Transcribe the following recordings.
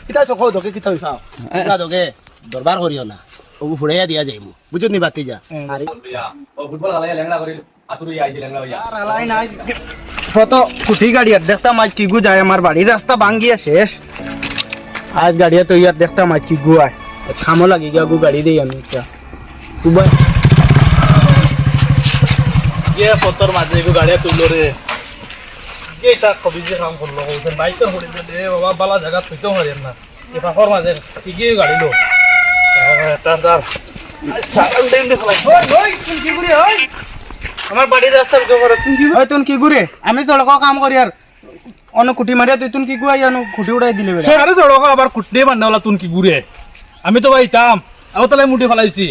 কিতা চকো দকে কিতা হইছা কিতা দকে দরবার করিও না ও ফুড়াইয়া দিয়া যাইমু বুঝুন নি বাতি যা আরে ও ফুটবল খেলাইয়া লেংড়া করিল আতুরি আইছে লেংড়া হইয়া আর আলাই নাই কত কুটি গাড়ি আর দেখতাম আজ কিগু যায় আমার বাড়ি রাস্তা ভাঙ্গিয়া শেষ আজ গাড়িয়া তো ইয়ার দেখতাম আজ কিগু আয় আজ খামো লাগি গিয়া গু গাড়ি দেই আমি তুবাই কে পতর মাঝে গো গাড়িয়া তুইলো রে এইটা কবি যে কাম করলো ওদের বাইকে হড়ি দে বাবা বালা জায়গা তুইতো হরেন না এ ফাফর মাঝে কি কি গাড়ি লো টান্দার সারান দেন দে ফলাই ওই তুই কি করে ওই আমার বাড়ির রাস্তা করে তুই কি ওই তুন কিগু রে আমি সড়ক কাম করি আর অন কুটি মারিয়া তুই তুন কিগু আই আনো খুঁটি উড়াই দিলে বেটা সে আরে জড়ক আবার কুটনে বান্নাওয়ালা তুই কি ঘুরে আমি তো ভাই তাম আওতালে মুটি ফলাইছি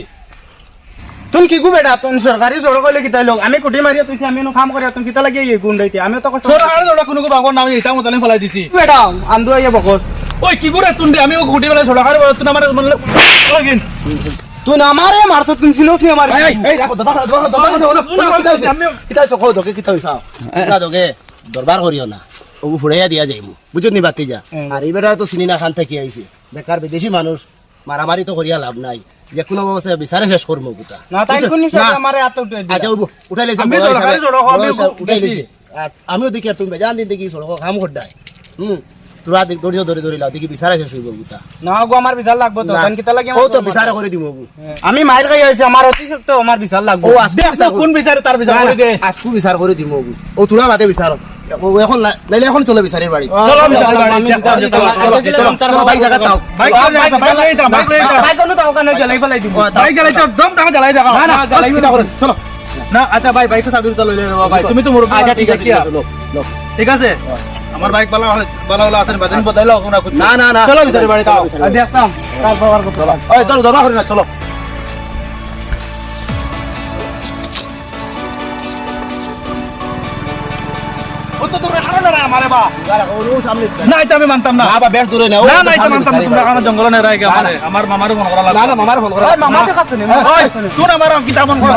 তুন কিগু বেটা তুন সরকারি সড়ক হইলে কিতা লোক আমি কুটি মারিয়া তুই আমি এনো কাম করি তুন কিতা লাগি এই গুন্ডাইতে আমি তো কষ্ট সরকার জড়ক কোনো বাগর নামে এটা মতলে ফলাই দিছি বেটা আন্দু আইয়া বকস ওই কি করে তুই আমি গুটি ফলাই সরকার তুই আমার মনে লাগিন তুই আমারে মারছ তুই সিনোস নি আমার এই এই রাখো দবা কিতা চকো দকে কিতা হইছা কিতা দকে দরবার করিও না ও ফুড়াইয়া দিয়া যাইমু বুঝুন নি বাতি যা আর এই বেটা তো চিনি না খান থেকে আইছে বেকার বিদেশি মানুষ মারামারি তো করিয়া লাভ নাই যে কোনো অবস্থায় বিচারে শেষ করবো গোটা না তাই কোন আমারে হাতে উঠে দিলা আচ্ছা উঠাই লেছে আমি সরকারি সড়ক আমি উঠাই লেছে আমিও দেখি আর তুমি বেজান দিন দেখি সড়ক কাম করডাই তোরা দেখ দড়িও ধরে ধরে লাও দেখি বিচারে শেষ হইব গোটা না গো আমার বিচার লাগবে তো কান কিতা লাগি ও তো বিচারে করে দিমু গো আমি মাইর খাই আইছি আমার অতি সত্য আমার বিচার লাগবে ও আজকে কোন বিচারে তার বিচার করে দে আজকে বিচার করে দিমু গো ও তোরা বাদে বিচার ও এখন নাইলে এখন চলে বিচারের বাড়ি চলো বিচার আমি চলো বাইক জায়গা তাও বাইক বাইক কোন তাও কানে জ্বালাই ফেলাই দিব বাইক জ্বালাই তো দম টাকা জ্বালাই দাও না না জ্বালাই না করে চলো না আচ্ছা ভাই বাইক সার্ভিস চালু লইলে ভাই তুমি তো মোর আচ্ছা ঠিক আছে ঠিক আছে আমার বাইক বালা বালা আছে বাদিন বদলাইলো কোনা কিছু না না না চলো বিচারে বাড়ি দাও আমি আসতাম তারপর করতে ওই চলো দরবার করে না চলো ও তো তোমরা হারো না আমারে বা ও সামনে না এটা আমি মানতাম না না বা বেশ দূরে না না না এটা মানতাম না তোমরা আমার জঙ্গলে না রাইগে আমার মামারও ফোন করা না লাগবে না মামার ফোন করে ওই মামা দেখাছ নি ওই তুই আমার কিতাব ফোন কর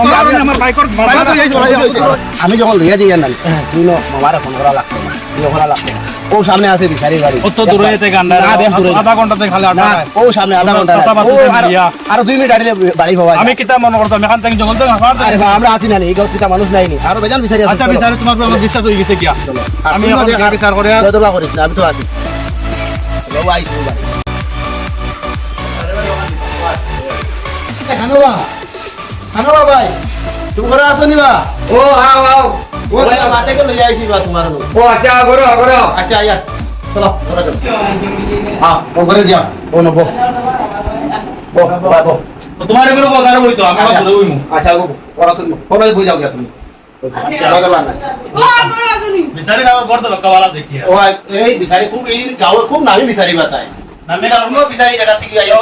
আমার বাইকর আমি যখন রিয়া যাই না তুই মামার ফোন করা লাগতো না তুই করা লাগতো না ও সামনে আছে ভিখারির বাড়ি ও তো দূরে যেতে গান্ডা না, বেশ দূরে। আধা ঘন্টাতে খালি না আটা ও সামনে আধা ঘন্টা কথা বার্তা ও দিয়া। আর 2 মিনিট আইলে বাড়ি পাওয়া আমি কিতাব মনে করতাম এখান থেকে জঙ্গল থেকে হাঁপার আরে ভাই আমরা আছি না এই গাঁও মানুষ নাই নি আরো বেজান বিচারি আছে আচ্ছা বিচারে তোমার উপর আমার বিশ্বাস হয়ে গেছে কি আমি এখন বিচার করে দরবার করিস না আমি তো আছি চলো আইস বাড়ি খানোবা খানোবা ভাই তুমি ঘরে আসো নি বা ও আও আও ও মাতে কে লই আইছি বা তোমার ও আচ্ছা করো করো আচ্ছা আয়া চলো ঘরে চলো হ্যাঁ ও ঘরে যা ও নবো বো বো তোমার এগুলো বলার হইতো আমি আবার দূরে হইমু আচ্ছা ওরা তুমি কোন বই যাও গিয়া তুমি বিচারে আমার বড় তো লক্কাওয়ালা দেখি ও এই বিচারি খুব এই গাঁও খুব নামি বিচারি বাতায় নামে না অন্য বিচারি জায়গা থেকে আইয়া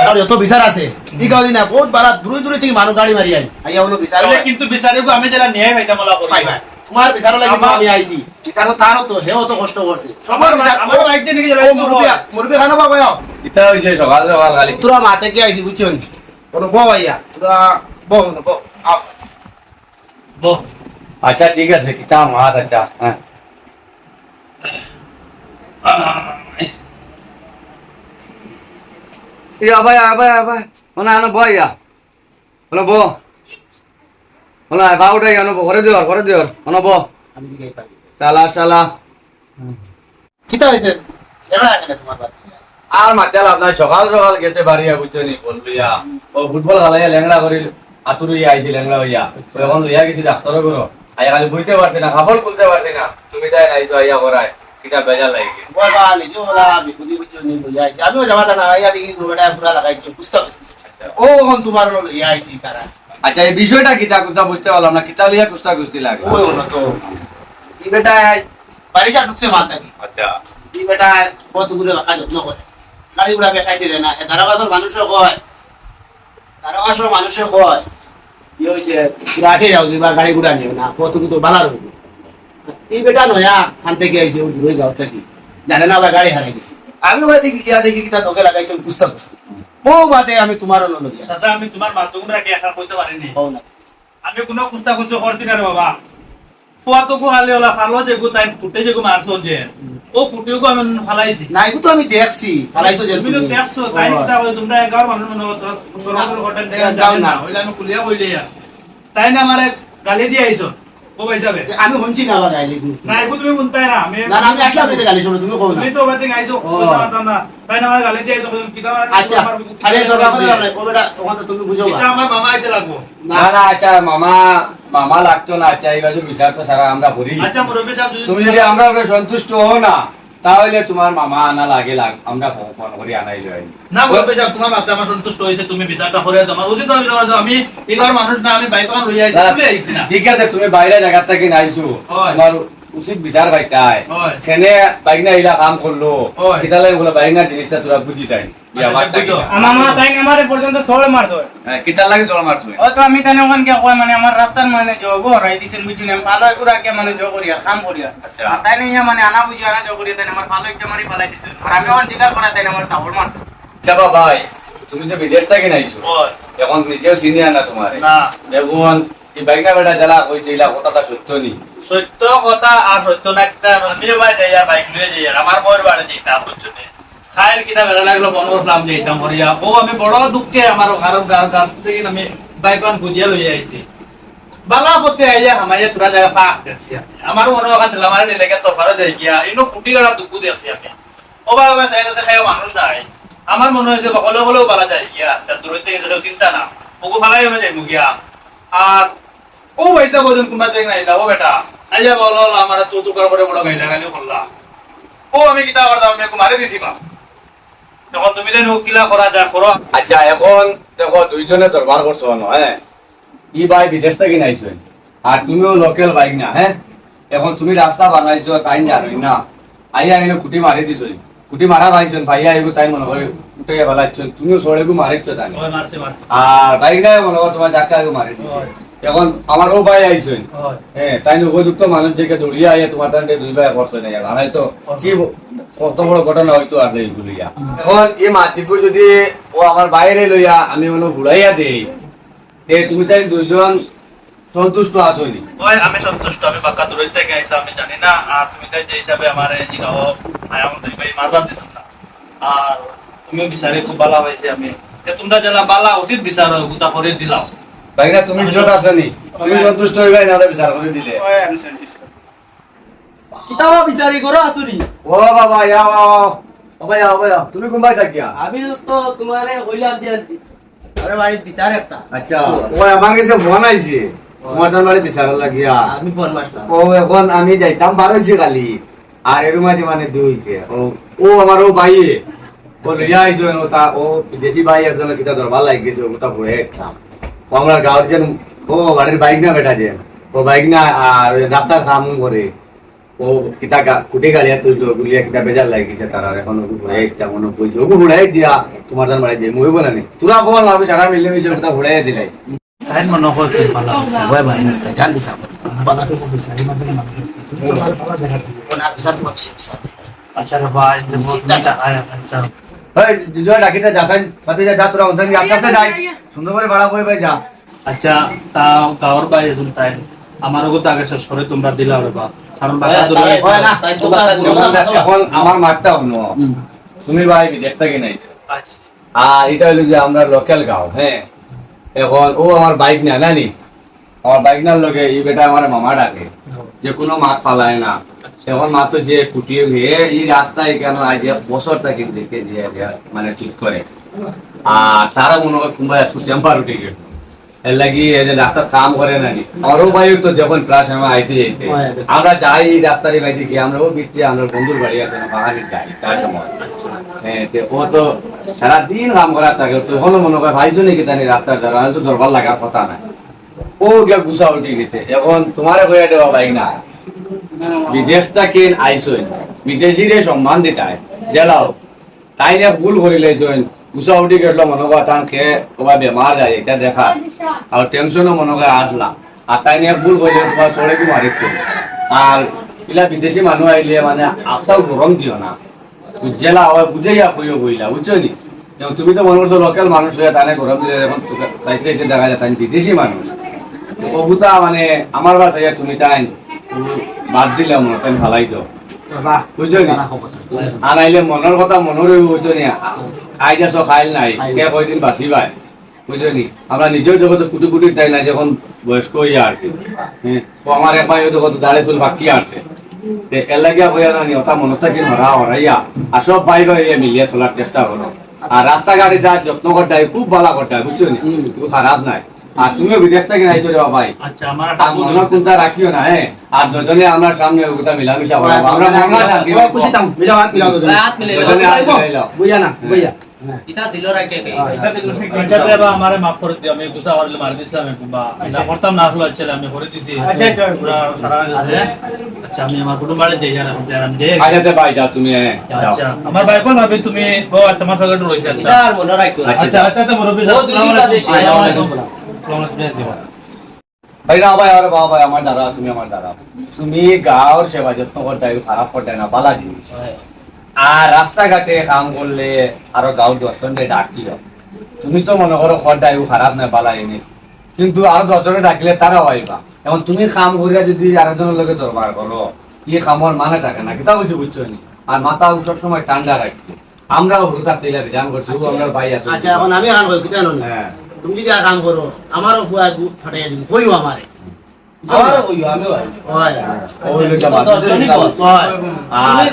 আর যত বিচার আছে ই গাঁও দিনা বহুত বারা দূরে দূরে থেকে মানুষ গাড়ি মারি আইয়া অন্য বিচার কিন্তু বিচারে আমি যারা নিয়ে ভাইতাম ওলা ভাই ভাই তোমার বিচার লাগি তো আমি আইছি বিচার তারও তো হেও তো কষ্ট করছে সবার আমার বাইক দিয়ে নিয়ে ও মুরবি খানো বাবা ইতা হইছে সকাল সকাল খালি তোরা মাতে কি আইছি বুঝছো নি কোন বউ আইয়া তোরা বউ আও বো আচ্ছা ঠিক আছে কিতা মাত আচ্ছা হ্যাঁ ইয়া ভাই আবার আবার ওনা আনো বইয়া ওনা বো ওনা বাউটাই আনো করে দিও ওনা বো আমি দিকে পাই চালা চালা কিতা হইছে এরা কেন তোমার বাত আর মাতাল আপনার সকাল সকাল গেছে বাড়িয়া বুঝছনি বললিয়া ও ফুটবল খেলাইয়া ল্যাংড়া করিল আতুরি আইছি ল্যাংড়া হইয়া এখন লইয়া গেছি ডাক্তার করো আইয়া খালি বুঝতে পারছি না কাপড় খুলতে পারছি না তুমি তাই আইছো আইয়া করায় কিটা বেজার লাগি গেছে বাবা নিজে ওলা বিকুদি বুঝছো নি লই আইছি আমিও যাবা না আইয়া দেখি দুবেটা পুরা লাগাইছি পুস্তক ও এখন তোমার লই আইছি তারা আচ্ছা এই বিষয়টা কিটা কুতা বুঝতে পারলাম না কিটা লিয়া কুস্তা কুস্তি লাগে ওই হলো তো এই বেটা বাড়িটা ঢুকছে মাথা কি আচ্ছা এই বেটা কতগুলো বাকা যত্ন করে গাড়ি গুড়া বেসাইতে দেয় না তারাবাসর মানুষও কয় তারাবাসর মানুষও কয় কি হয়েছে রাখে যাও এবার গাড়ি গুড়া নিও না কতগুলো তো বালা রইব এই বেটা নয়া খান থেকে আইছে ওই দূরে গাঁও থেকে জানে না আবার গাড়ি হারাই গেছে আমি ওই দেখি গিয়া দেখি কি তা তোকে লাগাইছো পুস্তক ও বাদে আমি তোমার ললো গিয়া চাচা আমি তোমার মাতগুন রাখি আশা করতে পারিনি হও না আমি কোনো কুস্তা কুস্তা করছি না রে বাবা ফুয়া তো গো হালে ওলা ফালো যে গো তাই ফুটে যে গো মারছো যে ও কুটিওকে আমি ফালাইছি না এগুলো তো আমি দেখছি ফালাইছো যে তুমি তো দেখছো তাই কথা কই তোমরা 11 মানুষ মনে করো তোর হোটেল থেকে যাও না। হইলে আমি খুলিয়া কইলে তাই না আমারে গালি দিয়ে আইছো ও ভাই যাবে আমি শুনছি না বা গাইলে কিন্তু না এগুলো তুমি শুনতাই না আমি না না আমি আসলে আপনাদের গালি শুনো তুমি কও না তুমি তো বাতে গাইছো ও। না তাই না আমার গালি দিয়ে আইছো কিতা আচ্ছা আরে দরকার করে না ও বেটা তখন তো তুমি বুঝো এটা আমার মামা আইতে লাগবো না না আচ্ছা মামা লাগতো না আচ্ছা এই বাজু বিচার তো সারা আমরা করি আচ্ছা মুরব্বি সাহেব তুমি যদি আমরা উপরে সন্তুষ্ট হও না তাহলে তোমার মামা আনা লাগে আমরা ফোন করি আনাই যাই না মুরব্বি সাহেব তোমার মাতে আমার সন্তুষ্ট হইছে তুমি বিচারটা করে তোমার উচিত আমি আমি এবার মানুষ না আমি বাইক অন লই আইছি বলে আইছি না ঠিক আছে তুমি বাইরে জায়গা থেকে নাইছো হয়। তোমার উচিত বিচার পাইতাই হয়। কেনে বাইকনা ইলা কাম করলো হয়। কিতালে বলে বাইকনা জিনিসটা তোরা বুঝি চাই বুঝো। আমার মা তাই আমারে পর্যন্ত সরে মারছো কিতার লাগে জল মারছো ও তো আমি তানে ওখান কে কয় মানে আমার রাস্তার মানে জগ রাই দিছেন বুঝিনি আমি ভালো করে কে মানে জগ করিয়া কাম করিয়া আচ্ছা। আর তাই নাই মানে আনা বুঝি আনা জগ করিয়া তাই আমার ভালো একটা মারি ফালাই দিছেন আর আমি ওখান জিগার করা তাই আমার টাবল মারছে যাবা ভাই তুমি তো বিদেশ থেকে নাইছো হয়। এখন নিজেও সিনিয়র না তোমার না দেখুন এই বাইকনা বেটা যারা কইছে ইলা কথাটা সত্য নি সত্য কথা আর সত্য না একটা আমিও ভাই যাই আর বাইক নিয়ে যাই আর আমার বউর বাড়ি যেতাম বুঝছো নে খাইল কিনা বেলা লাগলো বনর ফ্লাম যেতাম করিয়া ও আমি বড় দুঃখে আমার কারণ গান থেকে আমি বাইক অন খুঁজিয়া লই আইছি বালা পথে আইয়া হামাইয়া তোরা জায়গা পাক দেখছি আমার মনে হয় দিলাম আমার লেগে তো ভালো যাই গিয়া ইনো কুটি গাড়া দুঃখ দেখছি আমি ও বাবা সাইড আছে খাইয়া মানুষ নাই আমার মনে হয়েছে হলেও হলেও বালা যায় গিয়া তার দূর থেকে গেলেও চিন্তা না ওকে ফালাই আমি যাইমু গিয়া আর ও পয়সা বলুন কোনবা দেখ নাই ও বেটা আইয়া বলো আমার তো তো করে বড় গাইলা গালি করলা ও আমি কিতা করতাম আমি মারি দিছি বা তখন তুমি দেন কিলা করা যা করো আচ্ছা এখন দেখো দুইজনে দরবার করছো না হ্যাঁ ই ভাই বিদেশ থেকে নাইছো আর তুমিও লোকাল বাইক না হ্যাঁ এখন তুমি রাস্তা বানাইছো তাই জানোই না আইয়া এনে কুটি মারি দিছো কুটি মারা পাইছো ভাইয়া এগো তাই মনে করে উঠে ফেলাইছো তুমিও সড়েগু মারিছো তাই ওই মারছে মারছে আর বাইক নাই মনে করো তোমার ডাক্তার মারি দিছে এখন আমার ও ভাই আইছো হয় হ্যাঁ তাই উপযুক্ত মানুষ দেখে দৌড়িয়ে আইয়া তোমার তান্ডে দুই ভাই করছো না জানাই তো কি কত বড় ঘটনা হয়তো আছে এইগুলিয়া এখন এই মাছিপু যদি ও আমার বাইরে লইয়া আমি মনে ঘুরাইয়া দেই তে তুমি তাই দুইজন সন্তুষ্ট আসনি ওই আমি সন্তুষ্ট আমি পাক্কা দূরে থেকে আইছি আমি জানি না আর তুমি তাই যে হিসাবে আমার এই জিগাও আয় আমার দুই ভাই মারবার দিছ না আর তুমিও বিচারে খুব ভালো হইছে আমি তে তোমরা জেলা বালা উচিত বিচার গুতা করে দিলাম বাইনা তুমি জোট আসনি তুমি সন্তুষ্ট হইবাই না বিচার করে দিলে ওই আমি সন্তুষ্ট কিতাবা বিচারি করো আসুরি ও বাবা ইয়া বাবা তুমি কোনবাই থাকিয়া আমি তো তোমারে কইলাম যে আরে বাড়ির বিচার একটা আচ্ছা ও আমার কাছে ফোন আইছে তোমার বাড়ি বিচার লাগিয়া আমি ফোন মারতাম ও এখন আমি যাইতাম বারোইছে কালি আর এর মাঝে মানে দুইছে ও আমার ও ভাই ও লইয়া আইছো ও তা ও দেশি ভাই একজন কিতা দরবার লাগি গেছে ও তা পড়ে একদম ও আমরা গাঁৱৰ যেন ও বাড়ির বাইক না বেটা যে ও বাইক না আর রাস্তার কাম করে ও কিতা কুটি গাড়িয়া তুই গুলিয়া কিতা বেজার লাগি গেছে তার আর এখন ওকে ঘুরে একদম মনে কইছে ওকে ঘুরাই দিয়া তোমার জান বাড়ি যে মুই বলানি তোরা বল আমি সারা মিলে মিশে ওটা ঘুরাই দিলাই তাই মনে হয় খুব ভালো হইছে ওই ভাই না জান দিছা বালা তো বিচারি মানে তুমি তো ভালো ভালো দেখা কোন আফিসার তো আফিসার আচ্ছা রে ভাই তুমি টাকা আচ্ছা ওই জয় ডাকিতে যাসাই পাতে যা তোরা ওখান আস্তে আস্তে যাই সুন্দর করে বাড়া বই ভাই যা আচ্ছা তা গাওয়ার বাইরে শুন তাই আমারও তো আগে শেষ করে তোমরা দিলা রে বা কারণ বাবা দূরে হয় না তাই তো এখন আমার মাঠটা অন্য তুমি ভাই বিদেশ থেকে নাইছো আচ্ছা আর এটা হলো যে আমরা লোকাল গাঁও হ্যাঁ এখন ও আমার বাইক না নানি আমার বাইক নার লগে এই বেটা আমার মামা ডাকে যে কোনো মাছ ফালায় না এখন মাছ তো যে কুটিয়ে গিয়ে এই রাস্তায় কেন আজ বছরটা কিন্তু দেখে দিয়ে মানে ঠিক করে আর তারা মনে হয় কুম্বাই একটু টেম্পার উঠে গেল এর লাগি এই যে রাস্তার কাম করে নানি আমারও ভাই তো যখন প্রায় সময় আইতে যেতে আমরা যাই এই রাস্তার বাইতে গিয়ে আমরা ও বিচ্ছে আমরা বন্ধুর বাড়ি আছে না বাগানে যাই তার সময় হ্যাঁ ও তো সারাদিন কাম করার থাকে তখনও মনে করে ভাইছো নাকি তানি রাস্তার দ্বারা তো দরবার লাগার কথা নাই ও গিয়া গুছা উঠে গেছে এখন তোমারে কইয়া দেওয়া ভাই না বিদেশটা কেন আইসই বিদেশিরে সম্মান দিতাই জেলাও তাই না ভুল করিলে জয়েন গুছা উঠি গেছিল মনে করা তান খেয়ে তোমার বেমার যায় এটা দেখা আর টেনশনও মনে করে আসলাম আর তাই নিয়ে ভুল করিলে তোমার চড়ে মারিত আর এলা বিদেশি মানুষ আইলে মানে আত্মাও গরম দিও না জেলা বুঝাইয়া কইও বইলা বুঝছো নি তুমি তো মনে করছো লোকাল মানুষ হয়ে তানে গরম দিলে এখন চাইতে দেখা যায় তাই বিদেশি মানুষ কবুতা মানে আমার বাসায় তুমি তাই বাদ দিলে মনে তাই ভালাই তো বাবা বুঝছো নি? তারা খবর আর আইলে মনের কথা মনের বুঝছো নি আই যাস খাইল নাই কে কয়দিন বাঁচি ভাই বুঝছো নি? আমরা নিজেও জগতে কুটি কুটি তাই না যখন বয়স্ক হইয়া আসছে তো আমার এক ভাই জগত দাঁড়ে চুল বাকি আসছে এর লাগিয়া বইয়া না ওটা মনে থাকি নড়া হরাইয়া আর সব ভাই ভাই মিলিয়ে চলার চেষ্টা করো আর রাস্তাঘাটে যা যত্ন করতে হয় খুব ভালো করতে হয় বুঝছো নি? খুব খারাপ নাই আর তুমিও বিদেশ থেকে আইছো রে ভাই আচ্ছা আমার আর মনে কোনটা রাখিও না আর দুজনে আমরা সামনে ওটা মিলামিশা করবো আমরা মঙ্গলা শান্তি এবার খুশি থাম মিলাও হাত মিলাও দুজনে। হাত মিলে দুজনে হাত মিলাইলাও। বুঝা না বুঝা ইতা দিল রাখে আচ্ছা দেবা আমারে মাফ করে দিও আমি গুসা করলে মার দিছিলাম একটু বা না করতাম না হলো আচ্ছা আমি করে দিছি পুরা সারা গেছে আচ্ছা আমি আমার কুটুম বাড়ি যাই জানা আমি যাই আইতে ভাই যাও তুমি যাও আচ্ছা আমার ভাই কোন ভাবি তুমি ও তোমার ফেভারিট রইছে ইতা আর মনে রাখো আচ্ছা আচ্ছা তো মুরব্বি ও দুই দিন বাদে সে আসসালামু আলাইকুম ভাই না ভাই আরে বাবা ভাই আমার দাদা তুমি আমার দাদা তুমি গাঁর সেবা যত্ন করতে খারাপ করতে না বালা জিনিস আর রাস্তাঘাটে কাম করলে আরো গাঁর দশজনে ডাকিও তুমি তো মনে করো খরটা খারাপ না বালা জিনিস কিন্তু আরো দশজনে ডাকলে তারা হইবা এখন তুমি কাম করিয়া যদি আরেকজনের লগে দরবার করো ই কামর মানে থাকে না কিতা বুঝি বুঝছো নি আর মাথা সব সময় ঠান্ডা রাখি আমরাও হুতার তেলে রিজান করছি ও আমরা ভাই আছে আচ্ছা এখন আমি কাম করি কেন না হ্যাঁ তুমি যদি আর কাম করো আমারও ফুয়া ফাটাই দিন কইও আমারে আমারও কইও আমিও আই হয় ওই লোকটা বাদ দশজনই বল। হয় আর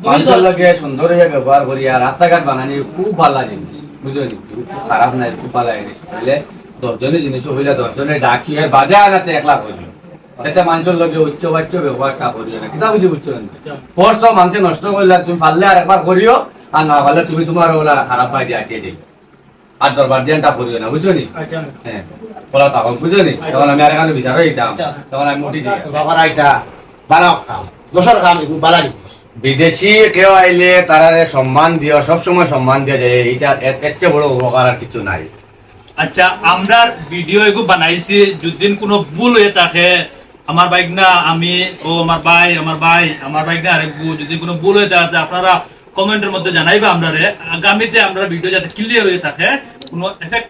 মানুষের লগে সুন্দর হয়ে ব্যবহার করিয়া রাস্তাঘাট বানানি খুব ভালো জিনিস বুঝলি খুব খারাপ নাই খুব ভালো জিনিস বুঝলে দশজনের জিনিস হইলে দশজনে ডাকি আর বাজে আনাতে একলা করিও এতে মানুষের লগে উচ্চ বাচ্চ ব্যবহারটা করিও না কিতা বুঝি বুঝছো ফোর্স মানুষে নষ্ট করলে তুমি পারলে আর একবার করিও আর না পারলে তুমি তোমার ওলা খারাপ পাই দিয়ে আটকে দিই আর দরবার দিয়ানটা করিও না বুঝছো নি আচ্ছা হ্যাঁ বলা তখন বুঝছো নি তখন আমি আর এখানে বিচার হইতাম তখন আমি মুটি দিই বাবার আইতা বালাও কাম দশর কাম এগুলো বালা জিনিস বিদেশি কেউ আইলে তারারে সম্মান দিও সবসময় সম্মান দিয়া যায় এটা এর চেয়ে বড় উপকার আর কিছু নাই আচ্ছা আমরা ভিডিও এগু বানাইছি যদি কোনো ভুল হয়ে থাকে আমার বাইক না আমি ও আমার বাইক না আরেকগু যদি কোনো ভুল হয়ে থাকে আপনারা কমেন্টের মধ্যে জানাইবা আমরা আগামীতে আমরা ভিডিও যাতে ক্লিয়ার হয়ে থাকে কোনো এফেক্ট